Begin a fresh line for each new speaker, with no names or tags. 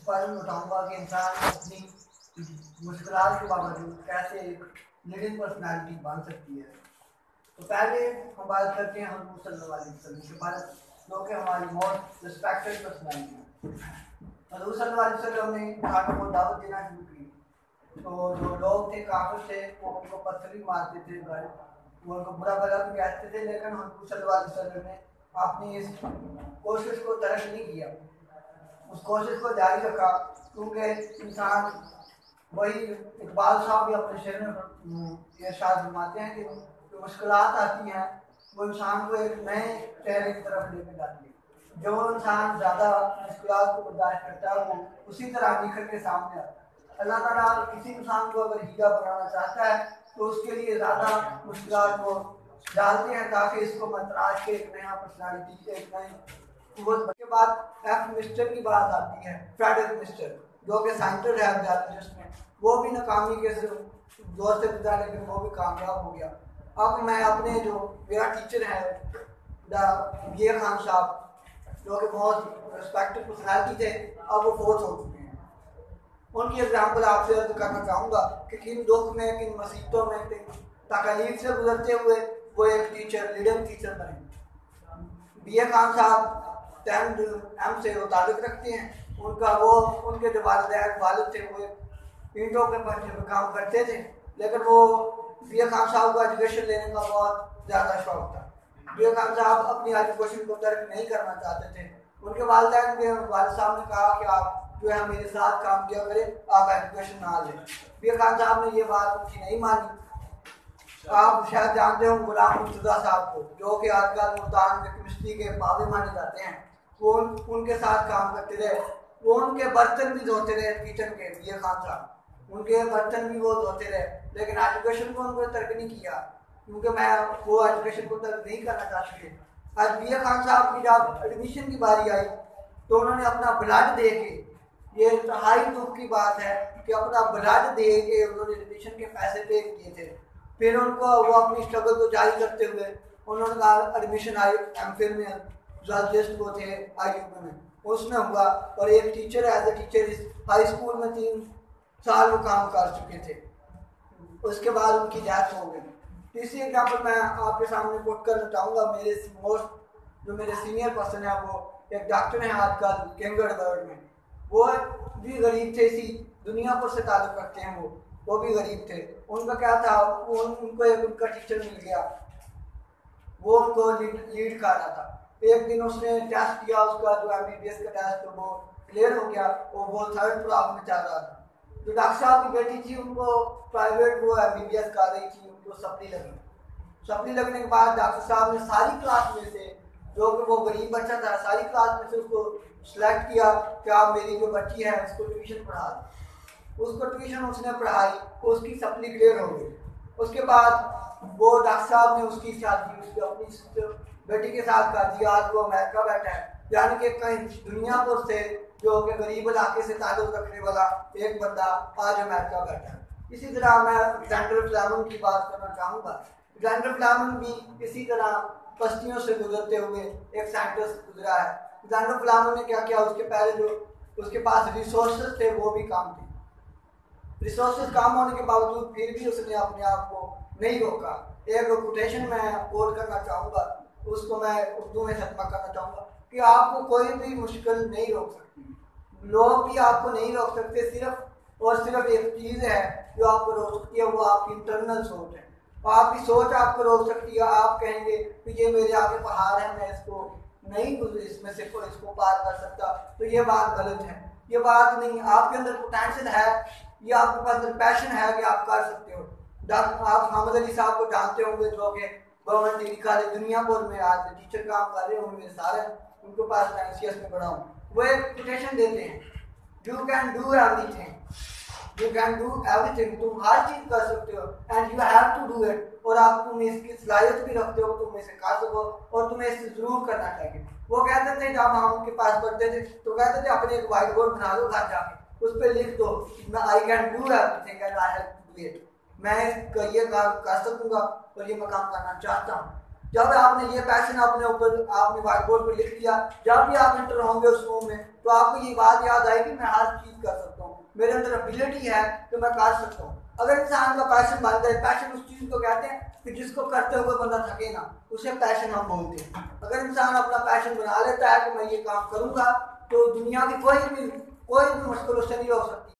पर बताऊंगा कि इंसान अपनी मुश्किलात के बावजूद कैसे एक लीडिंग पर्सनालिटी बन सकती है। तो पहले हम बात करते हैं हुज़ूर सल्लल्लाहु अलैहि वसल्लम के बारे में, जो कि हमारी मोस्ट रिस्पेक्टेड पर्सनालिटी है। हुज़ूर सल्लल्लाहु अलैहि वसल्लम ने इंसानों को दावत देना शुरू की, तो जो लोग थे काफिर थे वो उनको पत्थर भी मारते थे, वो उनको बुरा भला भी कहते थे, लेकिन हुज़ूर सल्लल्लाहु अलैहि वसल्लम ने अपनी इस कोशिश को तर्क नहीं किया, उस कोशिश को जारी रखा। क्योंकि इंसान वही इकबाल साहब भी अपने शेर में ये इरशाद फरमाते हैं कि जो मुश्किलात आती हैं वो इंसान को एक नए चेहरे की तरफ लेकर जाती है। जो इंसान ज़्यादा मुश्किलात को बर्दाश्त करता है वो उसी तरह निखर के सामने आता है। अल्लाह ताला किसी इंसान को अगर हीरा बनाना चाहता है तो उसके लिए ज़्यादा मुश्किलात को डालते हैं ताकि इसको मतराज के एक नया पर्सनालिटी एक नई के बाद एफ मिस्टर की बात आती है। फ्रेडरिक मिस्टर जो कि साइंटिस्ट है बायोलॉजिस्ट में, वो भी नाकामी के दौर से गुजरा लेकिन वो भी कामयाब हो गया। अब मैं अपने जो मेरा टीचर है ये खान साहब जो कि बहुत रिस्पेक्टेड पर्सनैलिटी थे, अब वो फोर्थ हो चुके हैं। उनकी एग्जाम्पल आपसे अर्ज करना चाहूँगा कि किन दुख में किन मुसीबतों में किन तकलीफ से गुजरते हुए वो एक टीचर लीडिंग टीचर बने। बी ए खान साहब 10 एम से वो ताल्लुक़ रखते हैं। उनका वो उनके जो वालिद थे वो ईंटों के भट्ठे पर काम करते थे, लेकिन वो बी ए खान साहब को एजुकेशन लेने का बहुत ज़्यादा शौक था। बी ए खान साहब अपनी एजुकेशन को तर्क नहीं करना चाहते थे। उनके वालिदैन के वालिद साहब ने कहा कि आप जो है मेरे साथ काम किया करें, आप एजुकेशन ना लें। बी ए खान साहब ने ये बात उनकी नहीं मानी। आप शायद जानते हो गुलाम मुर्तज़ा साहब को, जो कि आजकल मुल्तान में केमिस्ट्री के बाबे माने जाते हैं, वो उनके साथ काम करते रहे। वो उनके बर्तन भी धोते रहे किचन के, बी ए खान साहब उनके बर्तन भी वो धोते रहे, लेकिन एजुकेशन को उनको तर्क नहीं किया क्योंकि मैं वो एजुकेशन को तर्क नहीं करना चाहती थी। आज बी ए खान साहब की जब एडमिशन की बारी आई तो उन्होंने अपना ब्लड दे के, ये इंतहाई दुख की बात है कि अपना ब्लड दे के उन्होंने एडमिशन के पैसे पे किए थे। फिर उनको वो अपनी स्ट्रगल को जारी करते हुए उन्होंने कहा एडमिशन आई एमफिल में जर्नलिस्ट वो थे IUP में, उसमें हुआ। और एक टीचर एज ए टीचर इस हाई स्कूल में 3 साल वो काम कर चुके थे। उसके बाद उनकी डेथ हो गई। तीसरी एग्जाम्पल मैं आपके सामने कोट करना चाहूँगा। मेरे सीनियर पर्सन है वो एक डॉक्टर हैं आजकल किंगड वर्ड में, वो भी गरीब थे, इसी दुनियापुर से ताल्लुक़ रखते हैं। वो भी गरीब थे। उनका क्या था, उनको एक उनका टीचर मिल गया, वो उनको लीड कर रहा था। एक दिन उसने टेस्ट किया, उसका जो MBBS का टेस्ट वो क्लियर हो गया, वो 3rd क्लास में चल रहा था। जो डॉक्टर साहब की बेटी थी उनको प्राइवेट वो MBBS कर रही थी, उनको सप्ली लगने के बाद डॉक्टर साहब ने सारी क्लास में से, जो कि वो गरीब बच्चा था, सारी क्लास में से उसको सिलेक्ट किया कि आप मेरी जो बच्ची है उसको ट्यूशन पढ़ा दें। उसको ट्यूशन उसने पढ़ाई, उसकी सप्ली क्लियर हो गई। उसके बाद वो डॉक्टर साहब ने उसकी शादी उसकी अपनी बेटी के साथ कर दिया। आज वो अमेरिका बैठा है, यानी कि कहीं दुनियापुर से जो कि गरीब इलाके से ताल्लुक़ रखने वाला एक बंदा आज अमेरिका बैठा है। इसी तरह मैं अलेक्जेंडर फ्लेमिंग की बात करना चाहूँगा। अलेक्जेंडर फ्लेमिंग भी इसी तरह बस्तियों से गुजरते हुए एक साइंटिस्ट गुजरा है। अलेक्जेंडर फ्लेमिंग ने क्या किया, उसके पहले जो उसके पास रिसोर्सेज थे वो भी कम थे। रिसोर्सेज कम होने के बावजूद फिर भी उसने अपने आप को नहीं रोका। एक कोटेशन मैं कोट करना चाहूँगा, उसको मैं उर्दू में तर्जुमा करना चाहूँगा कि आपको कोई भी मुश्किल नहीं रोक सकती, लोग भी आपको नहीं रोक सकते। सिर्फ और सिर्फ एक चीज़ है जो आपको रोक सकती है, वो आपकी इंटरनल सोच है। आपकी सोच आपको रोक सकती है। आप कहेंगे कि ये मेरे आगे पहाड़ है, मैं इसको नहीं इसमें से इसको पार कर सकता, तो ये बात गलत है। ये बात नहीं, आपके अंदर पोटेंशियल है, ये आपके पास पैशन है कि आप कर सकते हो। आप मोहम्मद अली साहब को जानते होंगे, जो कि गवर्नमेंट डिग्री कॉलेज दुनियापुर में आज टीचर काम कर रहे होंगे सारे, उनके पास मैं CS में पढ़ा हूँ। वो एक कोटेशन देते हैं, you can do everything, you can do everything, तुम हर चीज़ कर सकते हो, and you have to do it, और आप तुम इसकी सलाहियत भी रखते हो, तुम इसे कर सको और तुम्हें इसे जरूर करना चाहिए। वो कहते थे जब हम उनके पास पढ़ते थे तो कहते थे अपने एक व्हाइट बोर्ड बना दो घर जाके, उस पर लिख दो I can do everything and I have to do it, मैं ये काम कर सकूंगा और ये मैं काम करना चाहता हूँ। जब आपने ये पैशन अपने ऊपर आपने व्हाइट बोर्ड पर लिख दिया, जब भी आप इंटर होंगे उस रूम में तो आपको ये बात याद आएगी मैं हर चीज कर सकता हूँ, मेरे अंदर एबिलिटी है तो मैं कर सकता हूँ। अगर इंसान का पैशन बन जाए, पैशन उस चीज को कहते हैं कि जिसको करते हुए बंदा थके ना, उसे पैशन हम बोलते हैं। अगर इंसान अपना पैशन बना लेता है कि मैं ये काम करूंगा तो दुनिया की कोई भी मुश्किल उससे नहीं हो सकती।